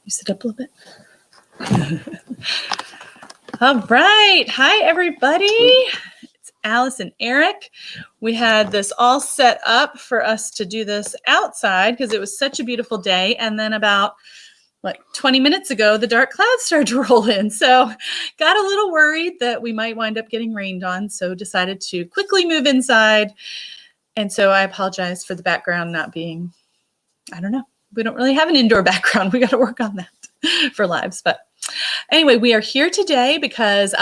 You sit up a little bit. All right. Hi, everybody. It's Alice and Eric. We had this all set up for us to do this outside because it was such a beautiful day. And then about 20 minutes ago, the dark clouds started to roll in. So got a little worried that we might wind up getting rained on. So decided to quickly move inside. And so I apologize for the background not being, I don't know. We don't really have an indoor background. We got to work on that for lives. But anyway, we are here today because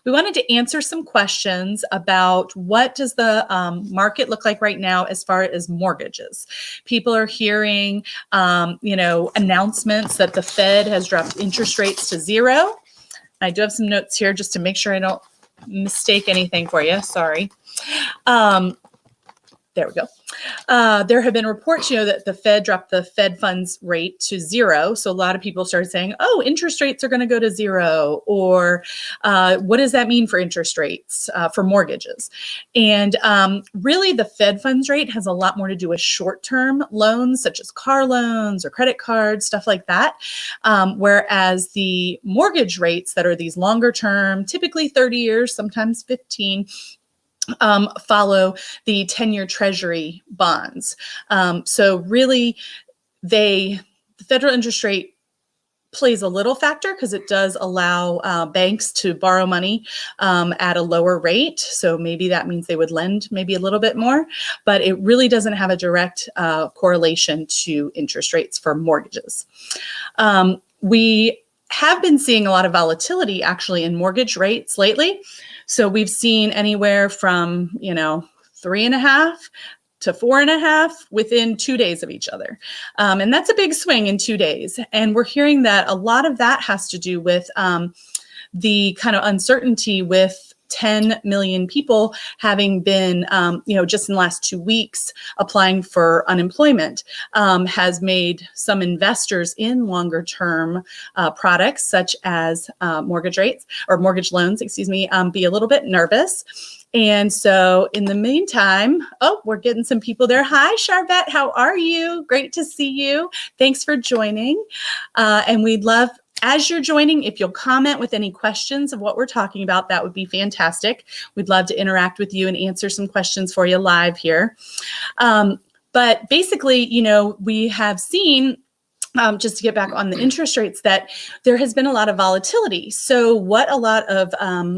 we wanted to answer some questions about what does the market look like right now as far as mortgages. People are hearing, announcements that the Fed has dropped interest rates to 0. I do have some notes here just to make sure I don't mistake anything for you. Sorry. There we go. There have been reports, that the Fed dropped the Fed funds rate to 0. So a lot of people started saying, oh, interest rates are going to go to 0. Or what does that mean for interest rates for mortgages? And really, the Fed funds rate has a lot more to do with short-term loans, such as car loans or credit cards, stuff like that. Whereas the mortgage rates that are these longer term, typically 30 years, sometimes 15, follow the 10-year Treasury bonds. So really, the federal interest rate plays a little factor because it does allow banks to borrow money at a lower rate. So maybe that means they would lend maybe a little bit more, but it really doesn't have a direct correlation to interest rates for mortgages. We have been seeing a lot of volatility actually in mortgage rates lately. So we've seen anywhere from, 3.5 to 4.5 within 2 days of each other. And that's a big swing in 2 days. And we're hearing that a lot of that has to do with the kind of uncertainty with 10 million people having been, just in the last 2 weeks applying for unemployment, has made some investors in longer term products such as mortgage rates or mortgage loans, be a little bit nervous. And so in the meantime, we're getting some people there. Hi, Charvette. How are you? Great to see you. Thanks for joining. And we'd love, as you're joining, if you'll comment with any questions of what we're talking about, that would be fantastic. We'd love to interact with you and answer some questions for you live here. But basically, we have seen, just to get back on the interest rates, that there has been a lot of volatility. So what a lot of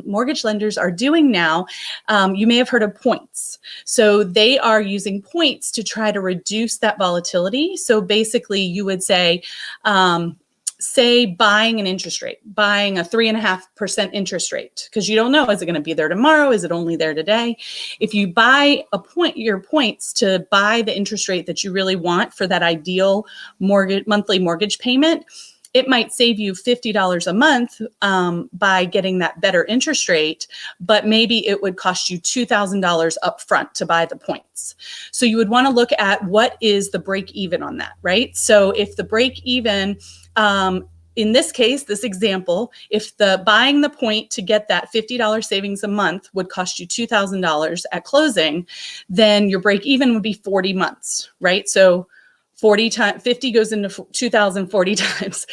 mortgage lenders are doing now, you may have heard of points. So they are using points to try to reduce that volatility. So basically you would say buying an interest rate, buying a 3.5% interest rate, because you don't know, is it going to be there tomorrow? Is it only there today? If you buy your points to buy the interest rate that you really want for that ideal monthly mortgage payment, it might save you $50 a month by getting that better interest rate, but maybe it would cost you $2,000 up front to buy the points. So you would want to look at what is the break even on that, right? So if the break even, in this case, this example, if the buying the point to get that $50 savings a month would cost you $2,000 at closing, then your break even would be 40 months, right? So 50 goes into 2,040 times.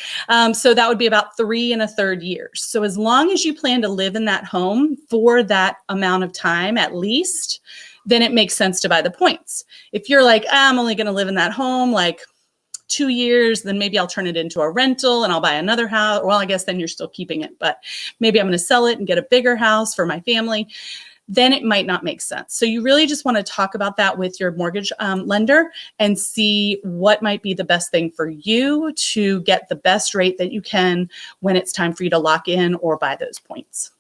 So that would be about 3 1/3 years. So as long as you plan to live in that home for that amount of time, at least, then it makes sense to buy the points. If you're like, I'm only going to live in that home like 2 years, then maybe I'll turn it into a rental and I'll buy another house. Well, I guess then you're still keeping it, but maybe I'm going to sell it and get a bigger house for my family. Then it might not make sense. So you really just want to talk about that with your mortgage lender and see what might be the best thing for you to get the best rate that you can when it's time for you to lock in or buy those points.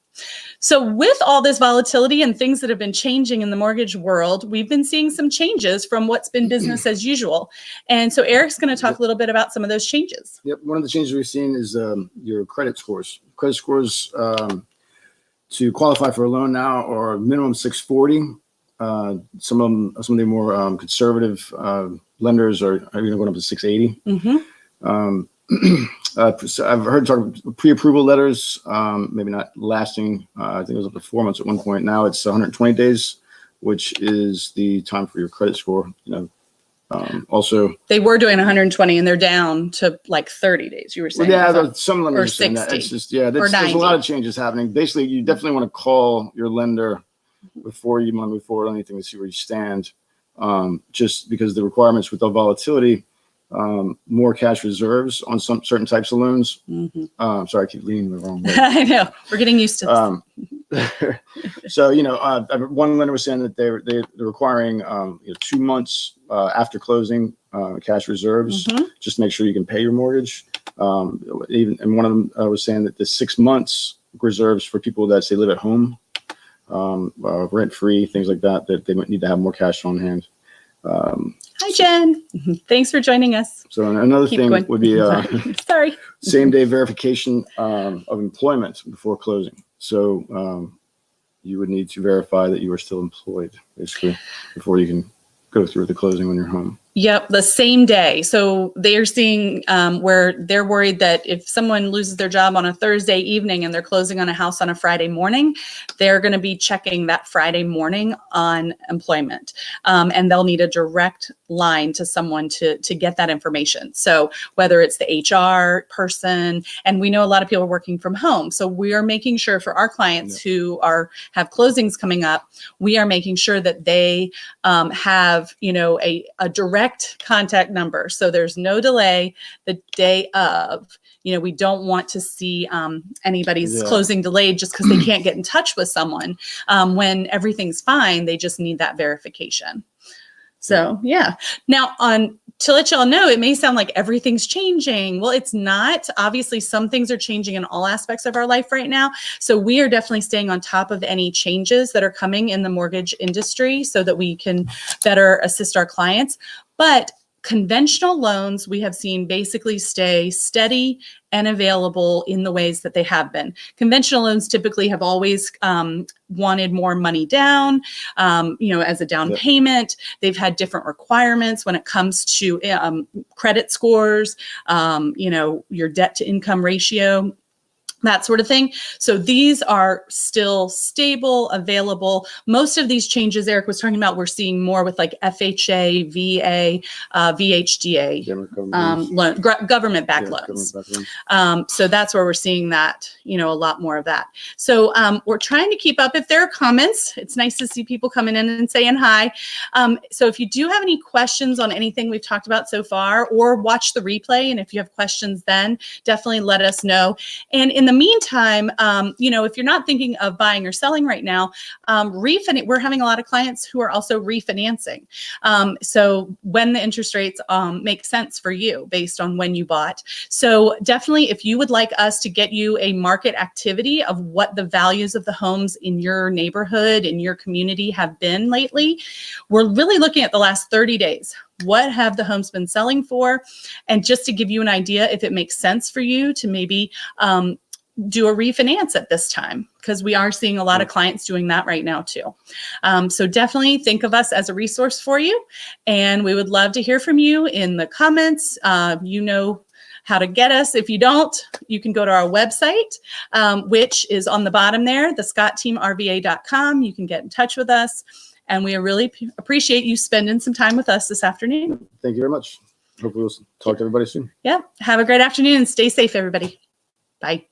So with all this volatility and things that have been changing in the mortgage world, we've been seeing some changes from what's been business as usual. And so Eric's going to talk a little bit about some of those changes. Yep. One of the changes we've seen is your credit scores. Credit scores to qualify for a loan now are minimum 640. Some of the more conservative lenders are even going up to 680. Mm-hmm. So I've heard talk of pre-approval letters, maybe not lasting. I think it was up to 4 months at one point. Now it's 120 days, which is the time for your credit score, Also, they were doing 120 and they're down to like 30 days. You were saying, some lenders are saying that. It's just, there's a lot of changes happening. Basically, you definitely want to call your lender before you move forward on anything to see where you stand. Just because the requirements with the volatility, more cash reserves on some certain types of loans. Sorry, I keep leaning the wrong way. I know, we're getting used to this. So, one lender was saying that they're requiring 2 months after closing cash reserves, just to make sure you can pay your mortgage. And one of them was saying that the 6 months reserves for people that say live at home, rent free, things like that, that they might need to have more cash on hand. Hi, Jen. Thanks for joining us. So another thing would be sorry, same day verification of employment before closing. So you would need to verify that you are still employed, basically, before you can go through the closing when you're home. Yep, the same day. So they're seeing where they're worried that if someone loses their job on a Thursday evening and they're closing on a house on a Friday morning, they're going to be checking that Friday morning on employment. And they'll need a direct line to someone to get that information. So whether it's the HR person, and we know a lot of people are working from home. So we are making sure for our clients who have closings coming up, we are making sure that they have, a direct contact number. So there's no delay the day of. We don't want to see anybody's closing delayed just because they can't get in touch with someone. When everything's fine, they just need that verification. So, Now, to let y'all know, it may sound like everything's changing. Well, it's not. Obviously, some things are changing in all aspects of our life right now. So we are definitely staying on top of any changes that are coming in the mortgage industry so that we can better assist our clients. But conventional loans, we have seen basically stay steady and available in the ways that they have been. Conventional loans typically have always wanted more money down, as a down payment. They've had different requirements when it comes to credit scores, your debt to income ratio, that sort of thing. So these are still stable, available. Most of these changes Erik was talking about, we're seeing more with like FHA, VA, VHDA, government-backed loans. So that's where we're seeing that, a lot more of that. So we're trying to keep up. If there are comments, it's nice to see people coming in and saying hi. So if you do have any questions on anything we've talked about so far, or watch the replay, and if you have questions then, definitely let us know. And in the meantime, if you're not thinking of buying or selling right now, we're having a lot of clients who are also refinancing. So when the interest rates make sense for you based on when you bought. So definitely, if you would like us to get you a market activity of what the values of the homes in your neighborhood, in your community have been lately, we're really looking at the last 30 days. What have the homes been selling for? And just to give you an idea, if it makes sense for you to maybe do a refinance at this time, because we are seeing a lot of clients doing that right now too. So definitely think of us as a resource for you. And we would love to hear from you in the comments. You know how to get us. If you don't, you can go to our website, which is on the bottom there, thescottteamrva.com. You can get in touch with us. And we really appreciate you spending some time with us this afternoon. Thank you very much. Hopefully we'll talk to everybody soon. Yeah. Have a great afternoon and stay safe, everybody. Bye.